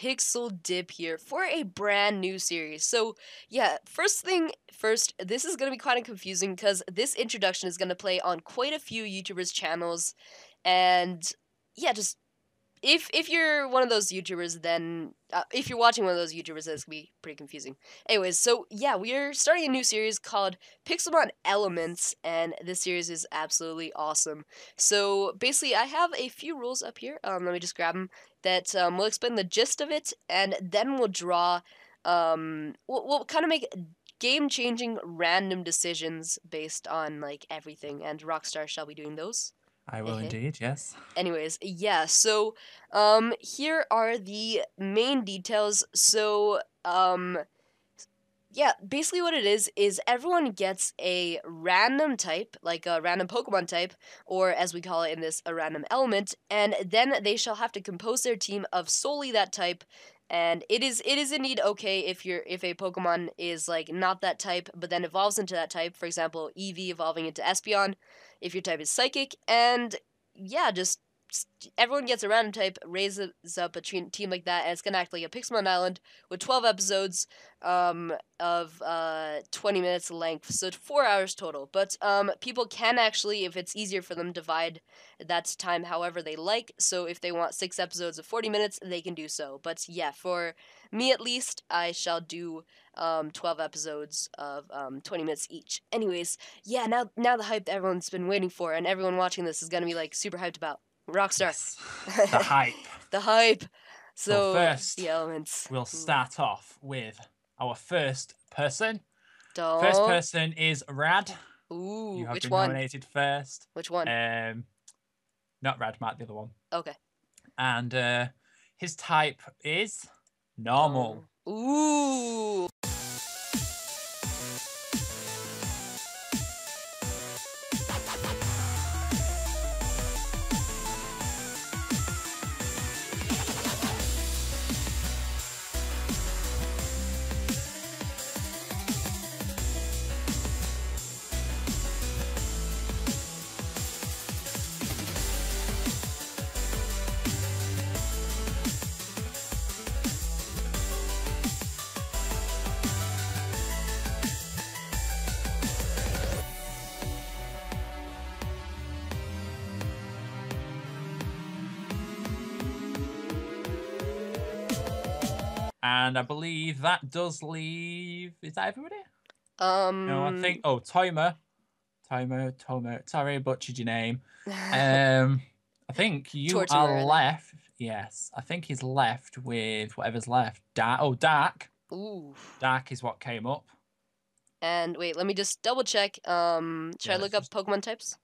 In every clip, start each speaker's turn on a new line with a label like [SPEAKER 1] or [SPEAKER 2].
[SPEAKER 1] Pixel Dip here for a brand new series. So, yeah, first thing first, this is going to be kind of confusing because this introduction is going to play on quite a few YouTubers' channels. And yeah, just if you're one of those YouTubers, then if you're watching one of those YouTubers, that's gonna be pretty confusing. Anyways, so yeah, we are starting a new series called Pixelmon Elements, and this series is absolutely awesome. So basically, I have a few rules up here. Let me just grab them. That we'll explain the gist of it, and then we'll draw. We'll kind of make game-changing random decisions based on like everything, and Rockstar shall be doing those.
[SPEAKER 2] I will indeed, yes.
[SPEAKER 1] Anyways, yeah, so here are the main details. So yeah, basically what it is everyone gets a random type, like a random Pokemon type, or as we call it in this, a random element, and then they shall have to compose their team of solely that type. And it is indeed okay if a Pokemon is like not that type, but then evolves into that type. For example, Eevee evolving into Espeon, if your type is Psychic, and yeah, just everyone gets a random type, raises up a team like that, and it's gonna act like a Pixelmon Island with 12 episodes of 20 minutes length, so 4 hours total. But people can actually, if it's easier for them, divide that time however they like. So if they want 6 episodes of 40 minutes, they can do so. But yeah, for me at least, I shall do 12 episodes of 20 minutes each. Anyways, yeah, now the hype that everyone's been waiting for, and everyone watching this is gonna be like super hyped about. Rockstar.
[SPEAKER 2] Yes. The hype.
[SPEAKER 1] The hype. So
[SPEAKER 2] first,
[SPEAKER 1] the elements.
[SPEAKER 2] we'll start off with our first person.
[SPEAKER 1] Don't.
[SPEAKER 2] First person is Rad.
[SPEAKER 1] Ooh,
[SPEAKER 2] You have
[SPEAKER 1] which
[SPEAKER 2] been
[SPEAKER 1] one?
[SPEAKER 2] nominated first.
[SPEAKER 1] Which one?
[SPEAKER 2] Not Rad, Matt, the other one.
[SPEAKER 1] Okay.
[SPEAKER 2] And his type is normal.
[SPEAKER 1] Ooh.
[SPEAKER 2] And I believe that does leave... Is that everybody? No, I think... Oh, Tomo. Sorry, I butchered your name. I think you
[SPEAKER 1] Tortimer,
[SPEAKER 2] are left... Yes, I think he's left with whatever's left. Dark.
[SPEAKER 1] Ooh.
[SPEAKER 2] Dark is what came up.
[SPEAKER 1] And wait, let me just double check. Should I look up Pokemon types?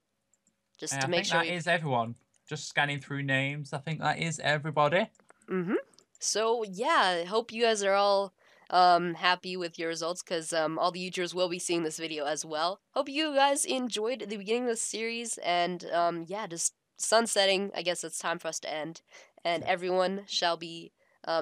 [SPEAKER 1] Just to make sure.
[SPEAKER 2] I think that is everyone. Just scanning through names. I think that is everybody.
[SPEAKER 1] Mm-hmm. So yeah, I hope you guys are all happy with your results, because all the YouTubers will be seeing this video as well. Hope you guys enjoyed the beginning of the series, and yeah, just sunsetting. I guess it's time for us to end, and everyone shall be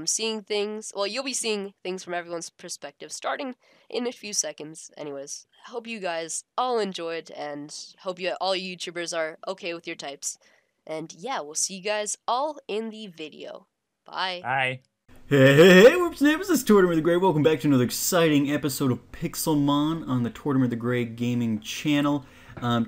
[SPEAKER 1] seeing things. Well, you'll be seeing things from everyone's perspective, starting in a few seconds. Anyways, hope you guys all enjoyed, and hope all YouTubers are okay with your types. And yeah, we'll see you guys all in the video. Bye.
[SPEAKER 2] Bye.
[SPEAKER 3] Hey, whoops, neighbors, this is Tortimer the Grey. Welcome back to another exciting episode of Pixelmon on the Tortimer the Grey gaming channel.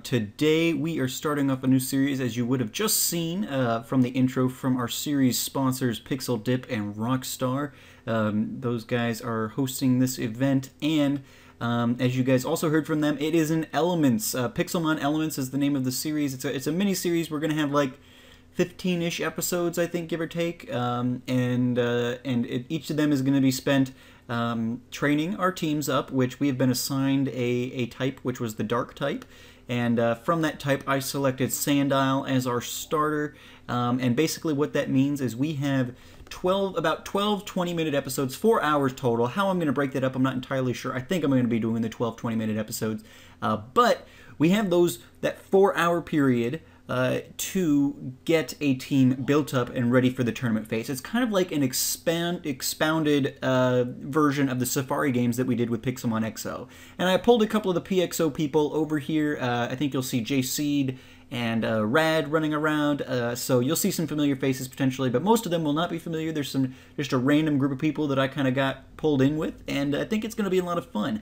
[SPEAKER 3] Today we are starting off a new series, as you would have just seen from the intro, from our series sponsors Pixel Dip and Rockstar. Those guys are hosting this event, and as you guys also heard from them, it is in Elements. Pixelmon Elements is the name of the series. It's a mini-series. We're going to have like 15-ish episodes, I think, give or take, each of them is going to be spent training our teams up, which we have been assigned a type, which was the Dark type, and from that type I selected Sandile as our starter, and basically what that means is we have about 12 20-minute episodes, 4 hours total. How I'm going to break that up, I'm not entirely sure. I think I'm going to be doing the 12 20-minute episodes, but we have that 4-hour period to get a team built up and ready for the tournament phase. It's kind of like an expounded version of the Safari games that we did with Pixelmon XO. And I pulled a couple of the PXO people over here. I think you'll see Jay Seed and Rad running around. So you'll see some familiar faces potentially, but most of them will not be familiar. There's just a random group of people that I kind of got pulled in with, and I think it's going to be a lot of fun.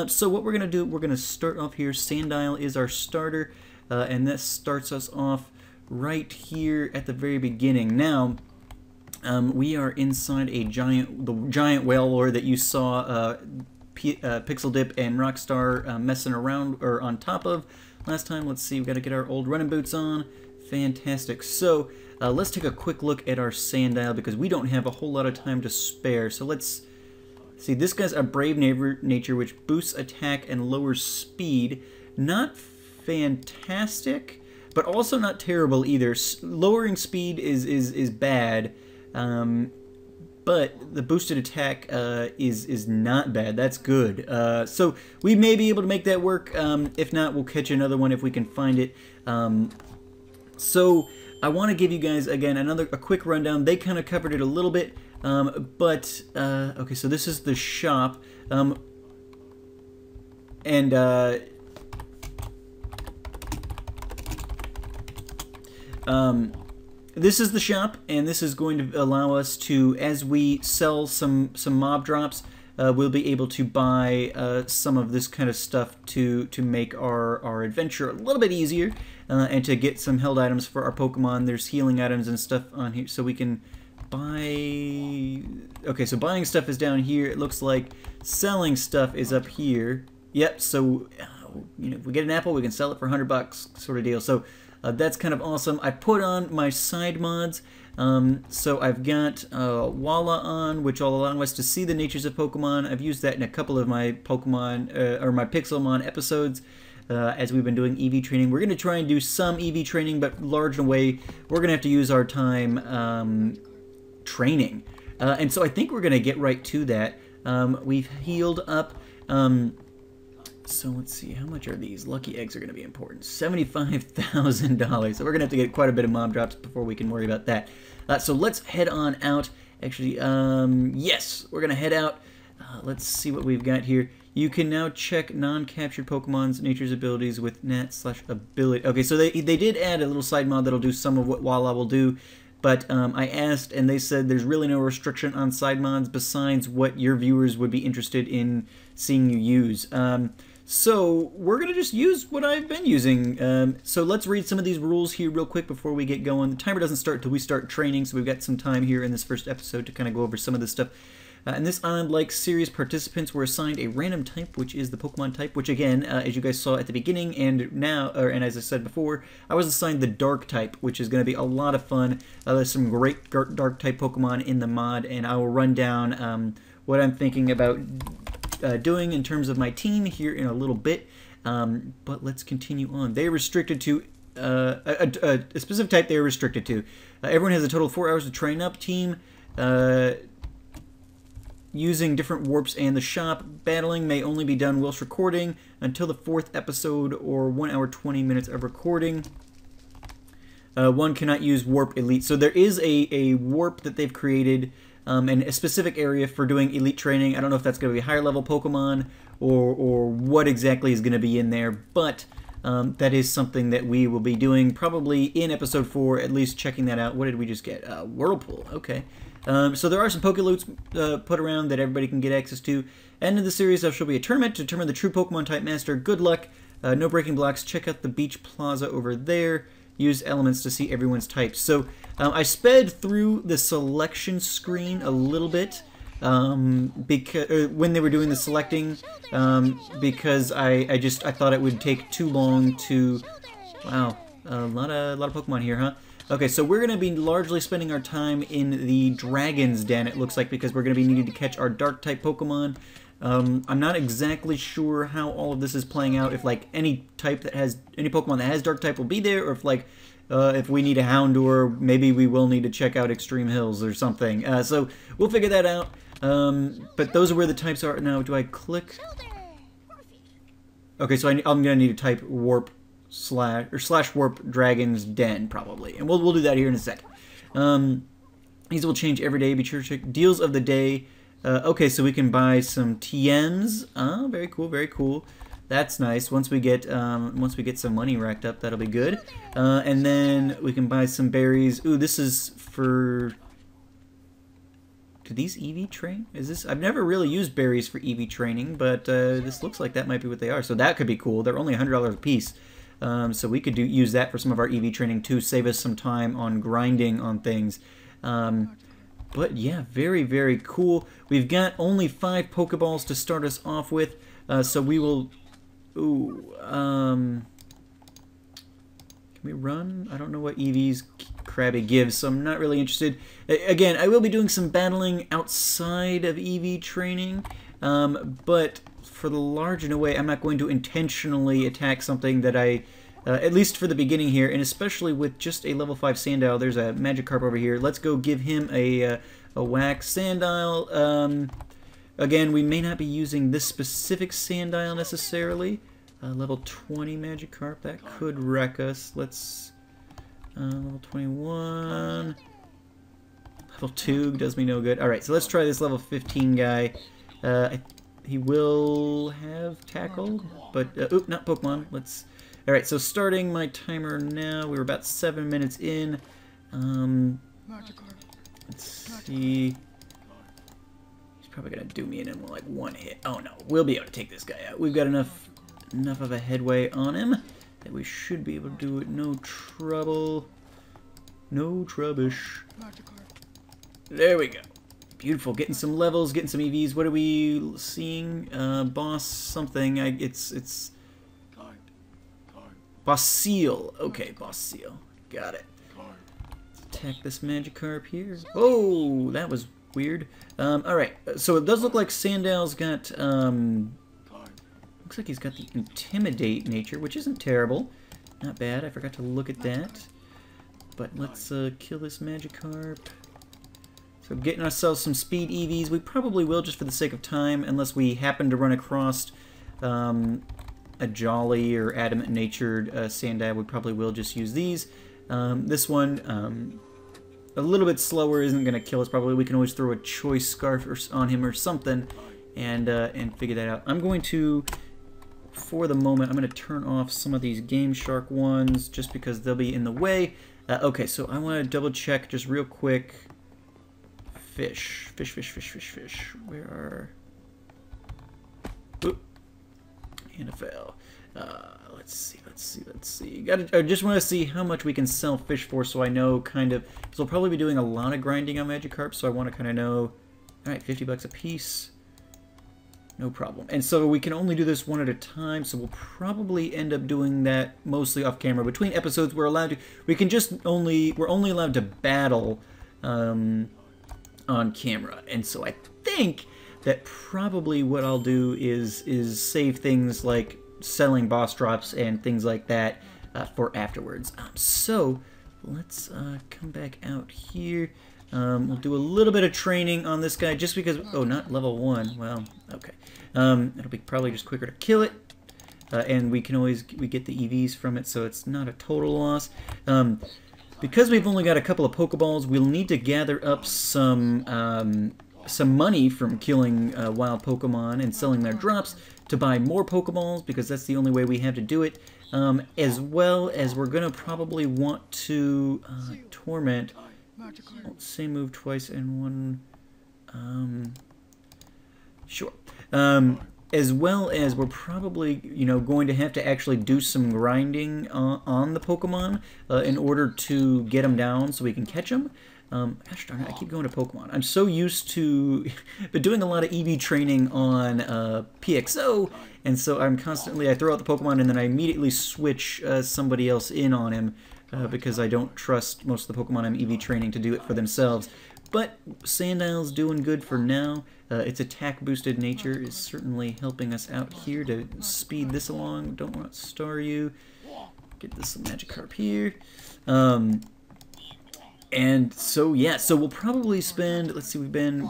[SPEAKER 3] So what we're going to do, we're going to start off here. Sandile is our starter, and this starts us off right here at the very beginning. Now, we are inside the giant whale lore that you saw Pixel Dip and Rockstar messing around or on top of last time. Let's see, we got to get our old running boots on. Fantastic. So let's take a quick look at our Sandile because we don't have a whole lot of time to spare. So let's see. This guy's a Brave Nature, which boosts attack and lowers speed. Not fantastic, but also not terrible either. Lowering speed is bad. But the boosted attack is not bad. That's good. So we may be able to make that work. If not, we'll catch another one if we can find it. So I want to give you guys, again, a quick rundown. They kind of covered it a little bit. Okay, so this is the shop. This is the shop, and this is going to allow us to, as we sell some mob drops, we'll be able to buy some of this kind of stuff to make our adventure a little bit easier, and to get some held items for our Pokemon. There's healing items and stuff on here, so we can buy... Okay, so buying stuff is down here. It looks like selling stuff is up here. Yep, so if we get an apple, we can sell it for $100 sort of deal. So that's kind of awesome. I put on my side mods. So I've got Walla on, which will allow us to see the natures of Pokemon. I've used that in a couple of my Pokemon, or my Pixelmon episodes, as we've been doing EV training. We're going to try and do some EV training, but large in a way, we're going to have to use our time training. And so I think we're going to get right to that. We've healed up... So let's see, how much are these? Lucky eggs are going to be important. $75,000. So we're going to have to get quite a bit of mob drops before we can worry about that. So let's head on out. Actually, yes, we're going to head out. Let's see what we've got here. You can now check non-captured Pokemon's nature's abilities with nat/ability. Okay, so they did add a little side mod that'll do some of what Walla will do. But I asked, and they said there's really no restriction on side mods besides what your viewers would be interested in seeing you use. So we're going to just use what I've been using. So let's read some of these rules here real quick before we get going. The timer doesn't start until we start training, so we've got some time here in this first episode to kind of go over some of this stuff. In this island-like series, participants were assigned a random type, which is the Pokemon type, which again, as you guys saw at the beginning and now, and as I said before, I was assigned the Dark type, which is going to be a lot of fun. There's some great Dark type Pokemon in the mod, and I will run down what I'm thinking about doing in terms of my team here in a little bit. But let's continue on. They are restricted to a specific type. They are restricted to. Everyone has a total of 4 hours to train up. Team. Using different warps and the shop. Battling may only be done whilst recording until the 4th episode or 1 hour 20 minutes of recording. One cannot use Warp Elite. So there is a warp that they've created and a specific area for doing elite training. I don't know if that's going to be higher level Pokemon or what exactly is going to be in there, but that is something that we will be doing probably in episode 4, at least checking that out. What did we just get? Whirlpool. Okay. So there are some Pokeloots put around that everybody can get access to. End of the series, there shall be a tournament to determine the true Pokemon type master. Good luck. No breaking blocks. Check out the beach plaza over there. Use elements to see everyone's types. So I sped through the selection screen a little bit because when they were doing the selecting, because I thought it would take too long to. Wow, a lot of Pokemon here, huh? Okay, so we're going to be largely spending our time in the Dragon's Den, it looks like, because we're going to be needing to catch our Dark-type Pokemon. I'm not exactly sure how all of this is playing out, if, like, any Pokemon that has Dark-type will be there, or if, like, if we need a Houndour, maybe we will need to check out Extreme Hills or something. So we'll figure that out. But those are where the types are. Now, do I click? Okay, so I'm going to need to type Warp slash warp Dragon's Den probably, and we'll do that here in a sec. These will change every day. Be sure to check deals of the day. Okay, so we can buy some TMs. Very cool, very cool. That's nice. Once we get some money racked up, that'll be good. And then we can buy some berries. Ooh, this is for... Do these EV train? Is this? I've never really used berries for EV training, but this looks like that might be what they are. So that could be cool. They're only $100 a piece. So we could use that for some of our EV training to save us some time on grinding on things. But yeah, very, very cool. We've got only 5 Pokeballs to start us off with. So we will... Ooh, can we run? I don't know what EV's Krabby gives, so I'm not really interested. Again, I will be doing some battling outside of EV training, but for the large and away, I'm not going to intentionally attack something that I, at least for the beginning here, and especially with just a level 5 Sandile. There's a Magikarp over here. Let's go give him a whack. Sandile, again, we may not be using this specific Sandile necessarily. Level 20 Magikarp, that could wreck us. Let's... level 21... Level 2 does me no good. Alright, so let's try this level 15 guy. He will have Tackle, but... oop, not Pokemon. Let's... Alright, so starting my timer now. We're about 7 minutes in. Let's see... Probably gonna do me in like one hit. Oh no, we'll be able to take this guy out. We've got enough of a headway on him that we should be able to do it. No trouble. No troubish. There we go. Beautiful. Getting some levels, getting some EVs. What are we seeing? Boss something. It's Boss Seal. Okay, Boss Seal. Got it. Let's attack this Magikarp here. Oh, that was weird. Alright, so it does look like Sandile's got, looks like he's got the Intimidate nature, which isn't terrible. Not bad, I forgot to look at that. But let's kill this Magikarp. So getting ourselves some speed EVs. We probably will just for the sake of time, unless we happen to run across a Jolly or Adamant-natured Sandile. We probably will just use these. This one... a little bit slower isn't going to kill us probably. We can always throw a Choice Scarf on him or something and figure that out. I'm going to, for the moment, I'm going to turn off some of these Game Shark ones just because they'll be in the way. Okay, so I want to double check just real quick. Fish. Where are... Oop. And a fail. Let's see. I just want to see how much we can sell fish for so I know kind of... Because we'll probably be doing a lot of grinding on Magikarp, so I want to kind of know... Alright, 50 bucks a piece. No problem. And so we can only do this one at a time, so we'll probably end up doing that mostly off camera. Between episodes, we're allowed to... We're only allowed to battle on camera. And so I think that probably what I'll do is save things like selling boss drops and things like that for afterwards. So let's come back out here. We'll do a little bit of training on this guy just because... Oh, not level 1. Well, okay. It'll be probably just quicker to kill it. And we get the EVs from it, so it's not a total loss. Because we've only got a couple of Pokeballs, we'll need to gather up some money from killing wild Pokemon and selling their drops to buy more Pokeballs, because that's the only way we have to do it. As well as we're going to probably want to torment... Same move twice in one... Sure. As well as we're probably, going to have to actually do some grinding on the Pokemon in order to get them down so we can catch them. Gosh darn it, I keep going to Pokemon. I'm so used to but doing a lot of EV training on PXO, and so I throw out the Pokemon and then I immediately switch somebody else in on him because I don't trust most of the Pokemon I'm EV training to do it for themselves. But Sandile's doing good for now. Its attack-boosted nature is certainly helping us out here to speed this along. Don't want to star you. Get this Magikarp here. And so, yeah, so we'll probably spend, let's see, we've been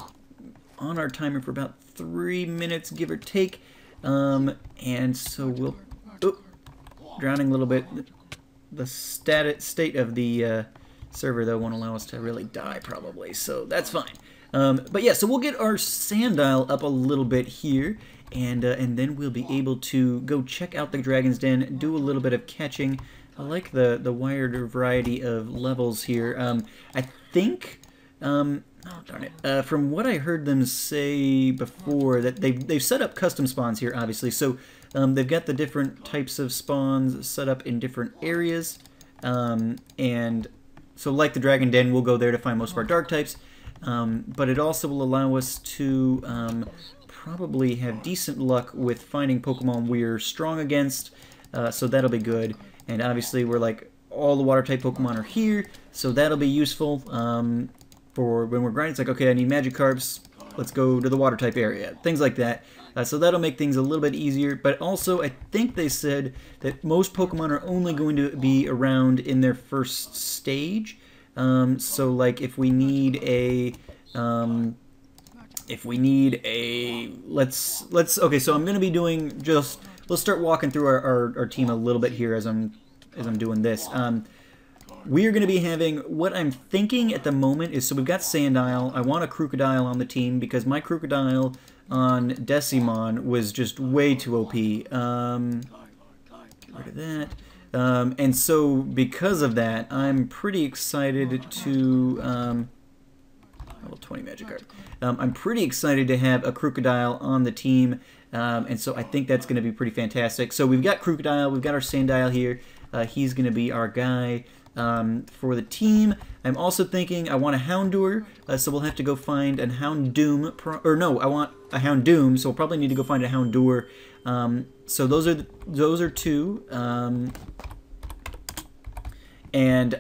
[SPEAKER 3] on our timer for about 3 minutes, give or take. And so we'll, drowning a little bit. The state of the server, though, won't allow us to really die, probably, so that's fine. But yeah, so we'll get our Sandile up a little bit here, and then we'll be able to go check out the Dragon's Den, do a little bit of catching. I like the wider variety of levels here. I think, oh darn it, from what I heard them say before, that they've set up custom spawns here, obviously. So they've got the different types of spawns set up in different areas, and so like the Dragon Den, we'll go there to find most of our dark types, but it also will allow us to probably have decent luck with finding Pokemon we're strong against, so that'll be good. And obviously we're like, all the water type Pokemon are here, so that'll be useful for when we're grinding. It's like, okay, I need Magikarps, let's go to the water type area, things like that. So that'll make things a little bit easier, but also I think they said that most Pokemon are only going to be around in their first stage. So like if we need a okay, so I'm going to be doing just, let's start walking through our team a little bit here as I'm doing this. We are going to be having, what I'm thinking at the moment is, so we've got Sandile. I want a Crocodile on the team because my Crocodile on Decimon was just way too OP. Get rid of that. And so because of that, I'm pretty excited to... level 20 Magikarp. I'm pretty excited to have a Crocodile on the team, and so I think that's going to be pretty fantastic. So we've got Crocodile, we've got our Sandile here. He's going to be our guy for the team. I'm also thinking I want a Houndour, so we'll have to go find a Houndoom, or no, I want a Houndoom, so we'll probably need to go find a Houndour. So those are two. And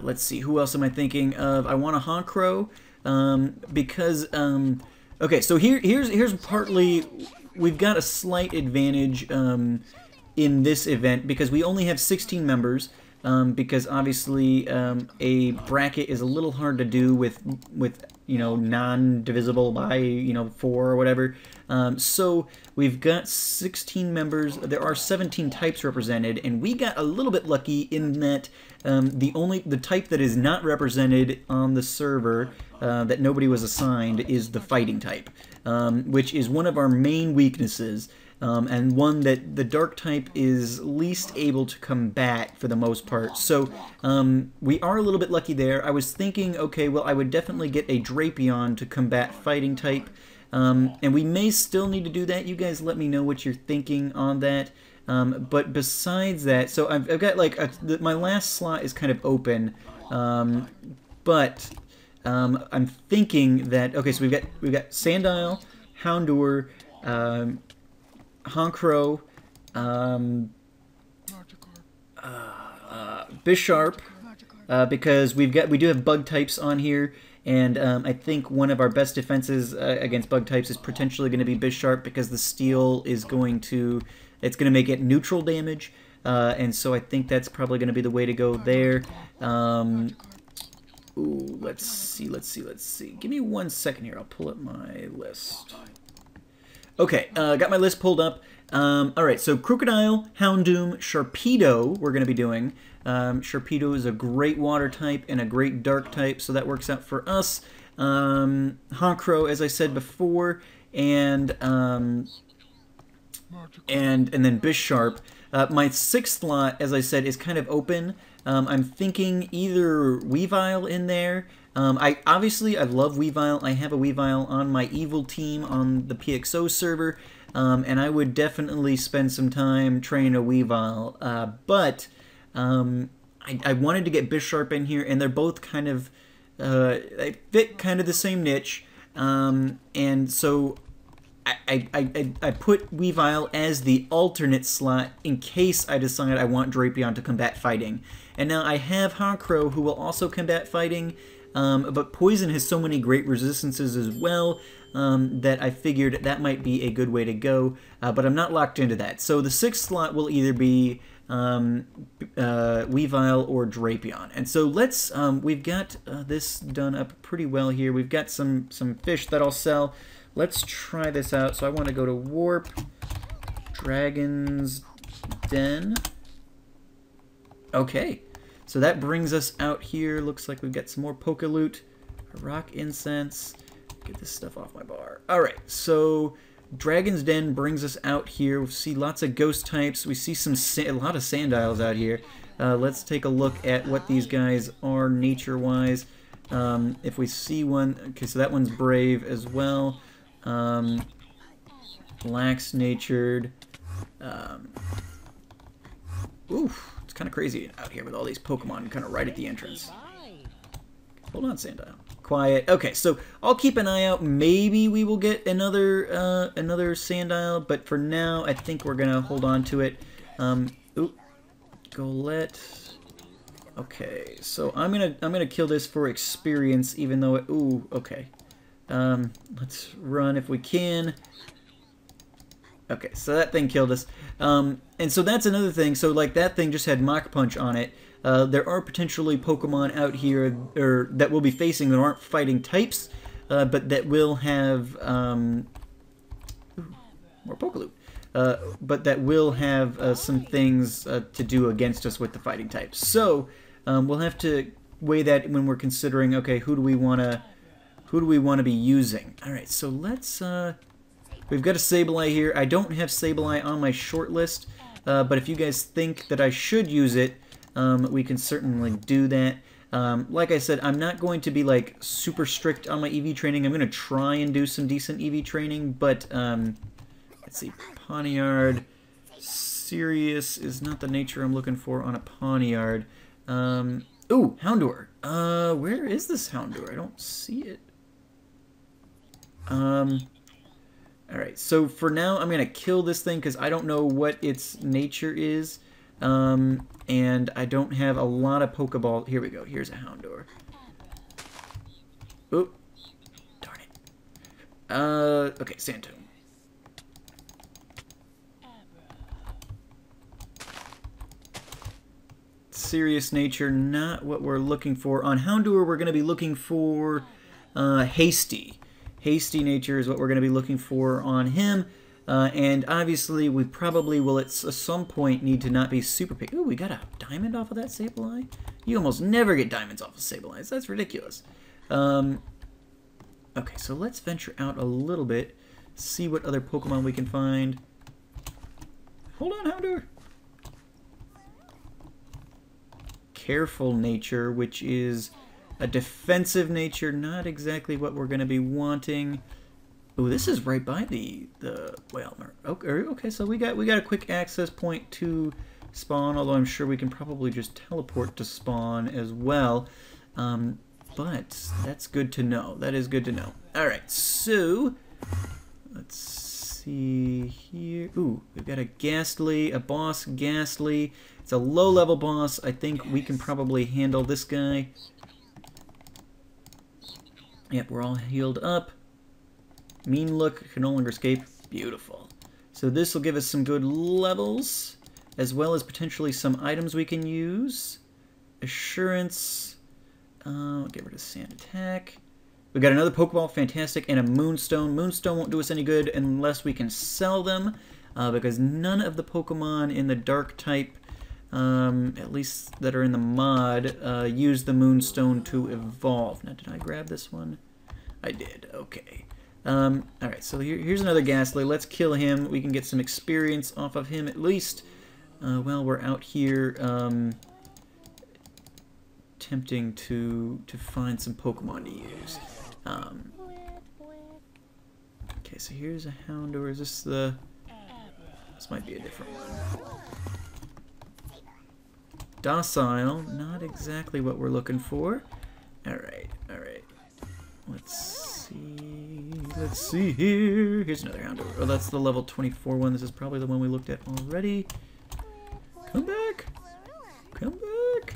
[SPEAKER 3] let's see, who else am I thinking of? I want a Honchkrow, because okay, so here's partly, we've got a slight advantage in this event because we only have 16 members. Because obviously a bracket is a little hard to do with you know, non-divisible by 4 or whatever. So we've got 16 members. There are 17 types represented, and we got a little bit lucky in that the type that is not represented on the server that nobody was assigned is the fighting type, which is one of our main weaknesses. And one that the dark type is least able to combat for the most part. So we are a little bit lucky there. I was thinking, okay, well, I would definitely get a Drapion to combat fighting type. And we may still need to do that. You guys let me know what you're thinking on that. But besides that, so I've got like, my last slot is kind of open. But I'm thinking that, okay, so we've got Sandile, Houndour, Honchkrow, Bisharp, because we do have bug types on here, and I think one of our best defenses against bug types is potentially going to be Bisharp because the steel is going to make it neutral damage, and so I think that's probably going to be the way to go there. Ooh, let's see. Give me 1 second here. I'll pull up my list. Okay, got my list pulled up. Alright, so Crocodile, Houndoom, Sharpedo we're going to be doing. Sharpedo is a great water type and a great dark type, so that works out for us. Honchkrow, as I said before, and then Bisharp. My 6th slot, as I said, is kind of open. I'm thinking either Weavile in there. I love Weavile. I have a Weavile on my evil team on the PXO server, and I would definitely spend some time training a Weavile. But I wanted to get Bisharp in here, and they're both kind of they fit kind of the same niche, and so I put Weavile as the alternate slot in case I decide I want Drapion to combat fighting. And now I have Honchkrow who will also combat fighting. But Poison has so many great resistances as well that I figured that might be a good way to go, but I'm not locked into that. So the 6th slot will either be Weavile or Drapion. And so let's, we've got this done up pretty well here. We've got some fish that I'll sell. Let's try this out. So I want to go to Warp, Dragon's Den. Okay. So that brings us out here. Looks like we've got some more Pokeloot, rock incense. Get this stuff off my bar. All right, so Dragon's Den brings us out here. We see lots of ghost types. We see a lot of Sandiles out here. Let's take a look at what these guys are nature-wise. If we see one... Okay, so that one's brave as well. Lax-natured. Oof, it's kind of crazy out here with all these Pokemon kind of right at the entrance. Hold on, Sandile. Quiet. Okay, so I'll keep an eye out. Maybe we will get another Sandile, but for now, I think we're gonna hold on to it. Ooh, Golett. Okay, so I'm gonna kill this for experience, even though it. Ooh, okay. Let's run if we can. Okay, so that thing killed us. And so that's another thing. So like that thing just had Mach Punch on it. There are potentially Pokemon out here that we'll be facing that aren't fighting types, but that will have more Pokaloop. But that will have some things to do against us with the fighting types. So we'll have to weigh that when we're considering. Okay, who do we want to be using? All right, so let's. We've got a Sableye here. I don't have Sableye on my short list, but if you guys think that I should use it. We can certainly do that. Like I said, I'm not going to be like super strict on my EV training. I'm going to try and do some decent EV training, but let's see, Pawniard. Sirius is not the nature I'm looking for on a Pawniard. Ooh, Houndour. Where is this Houndour? I don't see it. Alright, so for now I'm going to kill this thing because I don't know what its nature is. And I don't have a lot of Pokeball. Here we go. Here's a Houndour. Oop. Darn it. Okay, Sandtomb. Serious nature, not what we're looking for. On Houndour, we're going to be looking for Hasty. Hasty nature is what we're going to be looking for on him. And obviously, we probably will at some point need to not be super picky. Ooh, we got a diamond off of that Sableye? You almost never get diamonds off of Sableyes. That's ridiculous. Okay, so let's venture out a little bit. See what other Pokemon we can find. Hold on, Houndour. Careful nature, which is a defensive nature. Not exactly what we're going to be wanting. Oh, this is right by the well. Okay, so we got a quick access point to spawn. Although I'm sure we can probably just teleport to spawn as well. But that's good to know. That is good to know. All right, so let's see here. Ooh, we've got a Ghastly, a boss Ghastly. It's a low-level boss. I think we can probably handle this guy. Yep, we're all healed up. Mean Look can no longer escape. Beautiful. So this will give us some good levels, as well as potentially some items we can use. Assurance. Get rid of Sand Attack. We got another Pokeball, fantastic, and a Moonstone. Moonstone won't do us any good unless we can sell them, because none of the Pokemon in the Dark type, at least that are in the mod, use the Moonstone to evolve. Now, did I grab this one? I did. Okay. Alright, so here's another Ghastly. Let's kill him. We can get some experience off of him at least. While we're out here attempting to find some Pokemon to use. Okay, so here's a Houndour. Is this the... This might be a different one. Docile. Not exactly what we're looking for. Alright, alright. Let's see here. Here's another Houndour. Oh, that's the level 24 one. This is probably the one we looked at already. Come back. Come back.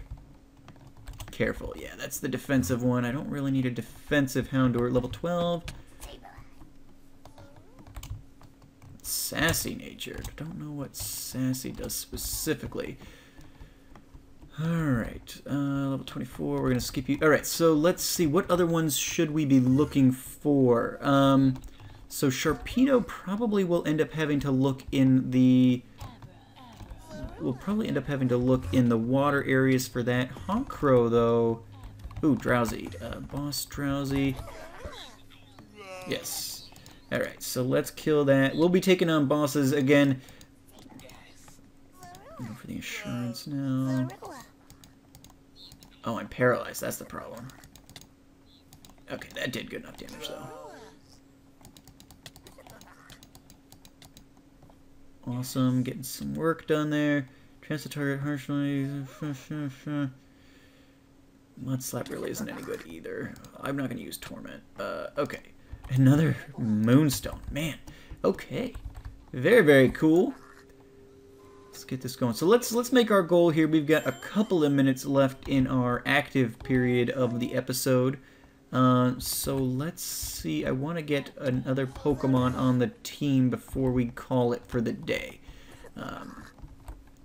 [SPEAKER 3] Careful. Yeah, that's the defensive one. I don't really need a defensive Houndour. Level 12. Sassy natured. Don't know what Sassy does specifically. Alright, level 24, we're going to skip you. Alright, so let's see, what other ones should we be looking for? So Sharpedo probably will end up having to look in the... We'll probably end up having to look in the water areas for that. Honchkrow, though... Ooh, Drowsy. Boss Drowsy. Yes. Alright, so let's kill that. We'll be taking on bosses again. Go for the insurance now. Oh, I'm paralyzed. That's the problem. Okay, that did good enough damage, though. Awesome. Getting some work done there. Transfer target harshly. Mud Slap really isn't any good either. I'm not going to use Torment. Okay. Another Moonstone. Man. Okay. Very, very cool. Let's get this going. So let's make our goal here. We've got a couple of minutes left in our active period of the episode. So let's see. I want to get another Pokemon on the team before we call it for the day.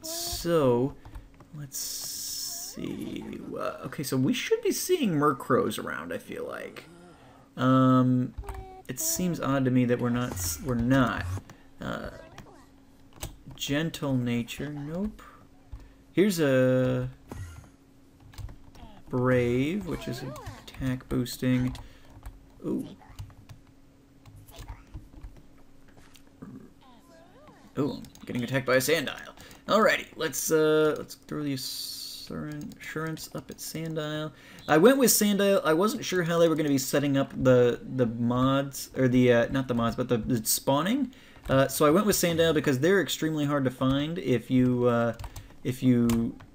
[SPEAKER 3] So let's see. Okay, so we should be seeing Murkrows around, I feel like. It seems odd to me that we're not. Gentle nature, nope. Here's a Brave, which is attack boosting. Ooh. Ooh, I'm getting attacked by a Sandile. Alrighty, let's throw the Assurance up at Sandile. I went with Sandile. I wasn't sure how they were going to be setting up the mods, or the not the mods, but the spawning. So I went with Sandile because they're extremely hard to find if you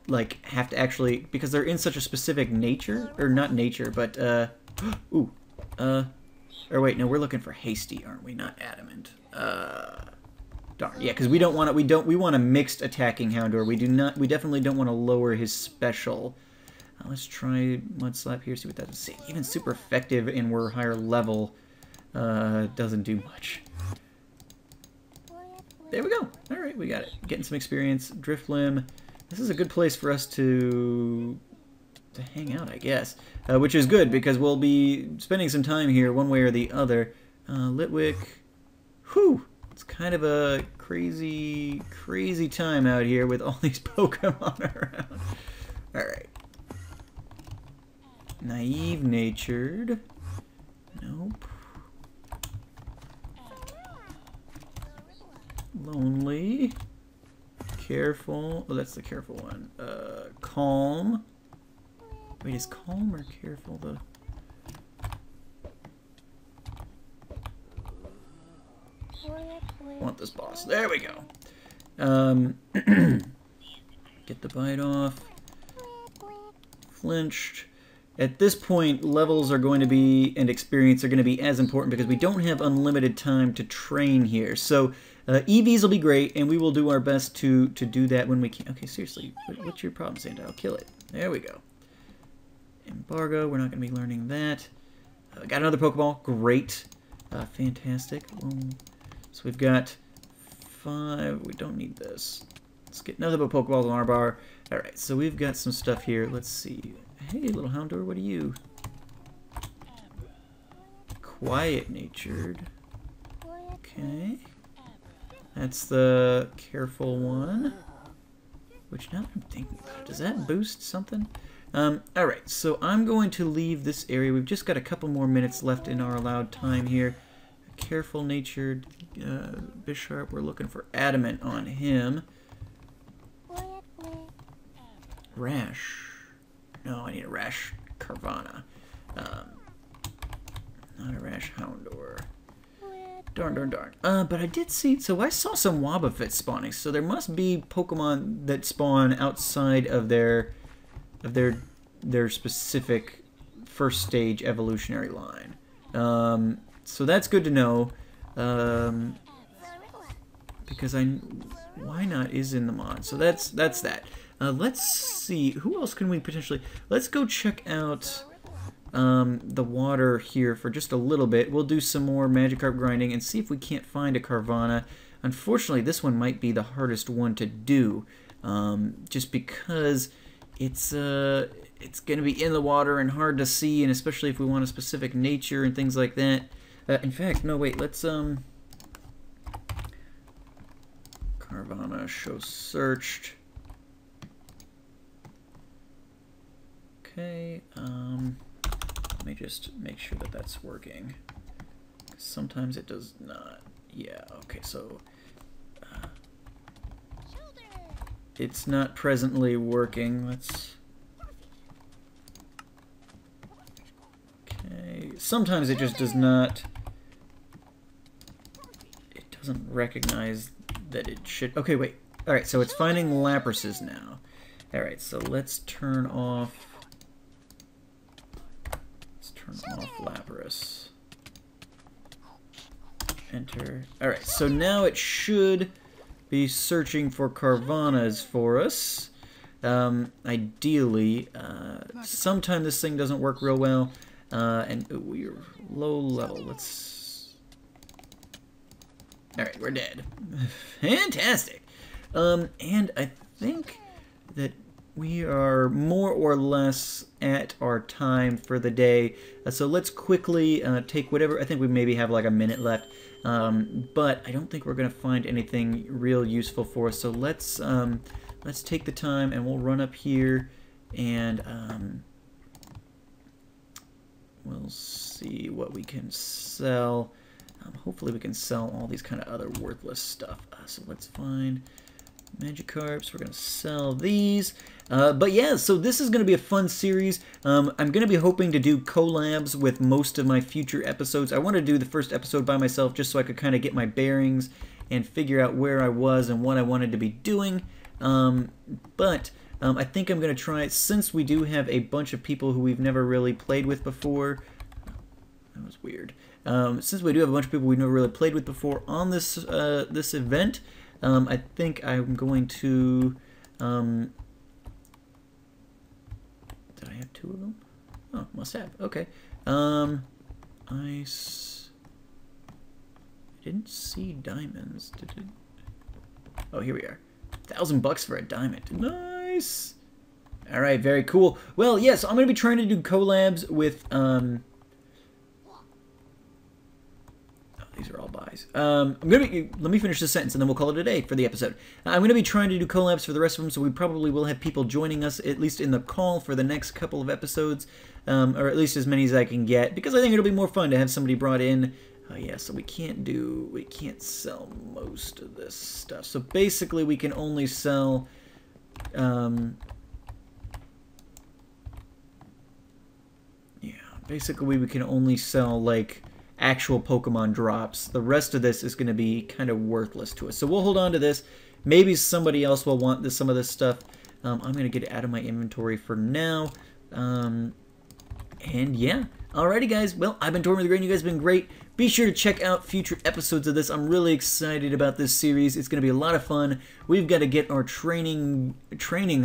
[SPEAKER 3] like have to actually, because they're in such a specific nature, or not nature, but ooh, or wait, no, we're looking for Hasty, aren't we? Not Adamant. Darn, yeah, because we don't want it. We want a mixed attacking Houndour. We definitely don't want to lower his special. Let's try Mud Slap here. See what that does. See, even super effective, and we're higher level. Doesn't do much. There we go. All right, we got it. Getting some experience. Drifloon. This is a good place for us to hang out, I guess. Which is good, because we'll be spending some time here one way or the other. Litwick. Whew! It's kind of a crazy, crazy time out here with all these Pokemon around. Alright. Naive-natured. Nope. Lonely. Careful. Oh, that's the careful one. Calm. Wait, is calm or careful the... want this boss. There we go. Get the bite off. Flinched. At this point, levels are going to be, and experience are going to be as important because we don't have unlimited time to train here. So EVs will be great, and we will do our best to do that when we can. Okay, seriously, what's your problem, Sandile? Kill it. There we go. Embargo, we're not going to be learning that. Got another Pokeball. Great. Fantastic. So we've got 5. We don't need this. Let's get another Pokeballs on our bar. Alright, so we've got some stuff here. Let's see. Hey, little Houndour, what are you? Quiet-natured. Okay. That's the careful one. Which, now that I'm thinking about it, does that boost something? Alright, so I'm going to leave this area. We've just got a couple more minutes left in our allowed time here. Careful-natured Bisharp. We're looking for Adamant on him. Rash. No, I need a Rash Carvanha. Not a Rash Houndour. Darn. But I did see... So I saw some Wobbuffet spawning. So there must be Pokemon that spawn outside of their specific first stage evolutionary line. So that's good to know. Because why not is in the mod. So that's that. Let's see, who else can we potentially... Let's go check out the water here for just a little bit. We'll do some more Magikarp grinding and see if we can't find a Carvanha. Unfortunately, this one might be the hardest one to do, just because it's going to be in the water and hard to see, and especially if we want a specific nature and things like that. In fact, no, wait, let's... Carvanha, show searched. Okay, let me just make sure that that's working. Sometimes it does not. Yeah, okay, so... it's not presently working. Let's... okay, sometimes it just does not... it doesn't recognize that it should... okay, wait. Alright, so it's finding Laprases now. Alright, so let's turn off... let's turn off Lapras. Enter. Alright, so now it should be searching for Carvanhas for us. Ideally, sometime this thing doesn't work real well, and we're low level. Let's... alright, we're dead. Fantastic! And I think that we are more or less at our time for the day. So let's quickly take whatever... I think we maybe have like a minute left. But I don't think we're going to find anything real useful for us. So let's take the time and we'll run up here and we'll see what we can sell. Hopefully we can sell all these kind of other worthless stuff. So let's find... Magikarps, we're going to sell these. But yeah, so this is going to be a fun series. I'm going to be hoping to do collabs with most of my future episodes. I want to do the first episode by myself just so I could kind of get my bearings and figure out where I was and what I wanted to be doing. But I think I'm going to try it since we do have a bunch of people who we've never really played with before. That was weird. Since we do have a bunch of people we've never really played with before on this this event, I think I'm going to... did I have two of them? Oh, must have. Okay. I didn't see diamonds. Did it? Oh, here we are. $1,000 for a diamond. Nice! Alright, very cool. Well, yes, I'm going to be trying to do collabs with... these are all buys. let me finish this sentence and then we'll call it a day for the episode. I'm going to be trying to do collabs for the rest of them, so we probably will have people joining us, at least in the call, for the next couple of episodes, or at least as many as I can get, because I think it'll be more fun to have somebody brought in. Oh yeah, so we can't sell most of this stuff. So basically we can only sell, yeah, basically we can only sell, like, actual Pokemon drops. The rest of this is going to be kind of worthless to us. So we'll hold on to this. Maybe somebody else will want some of this stuff. I'm going to get it out of my inventory for now. And yeah. Alrighty, guys. Well, I've been Torben the Great, and you guys have been great. Be sure to check out future episodes of this. I'm really excited about this series. It's going to be a lot of fun. We've got to get our training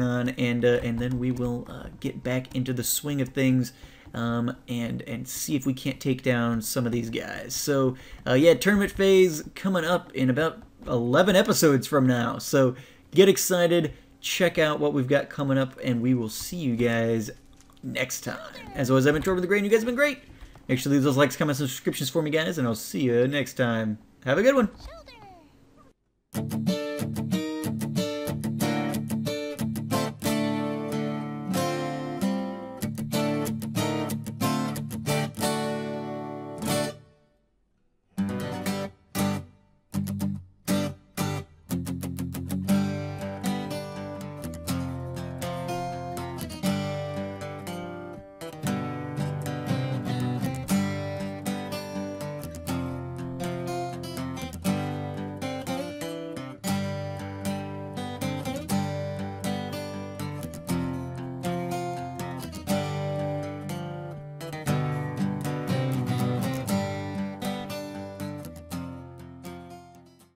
[SPEAKER 3] on, and then we will get back into the swing of things. And see if we can't take down some of these guys. So, yeah, tournament phase coming up in about 11 episodes from now. So, get excited, check out what we've got coming up, and we will see you guys next time. As always, I've been Torben the Great, and you guys have been great. Make sure to leave those likes, comments, and subscriptions for me, guys, and I'll see you next time. Have a good one.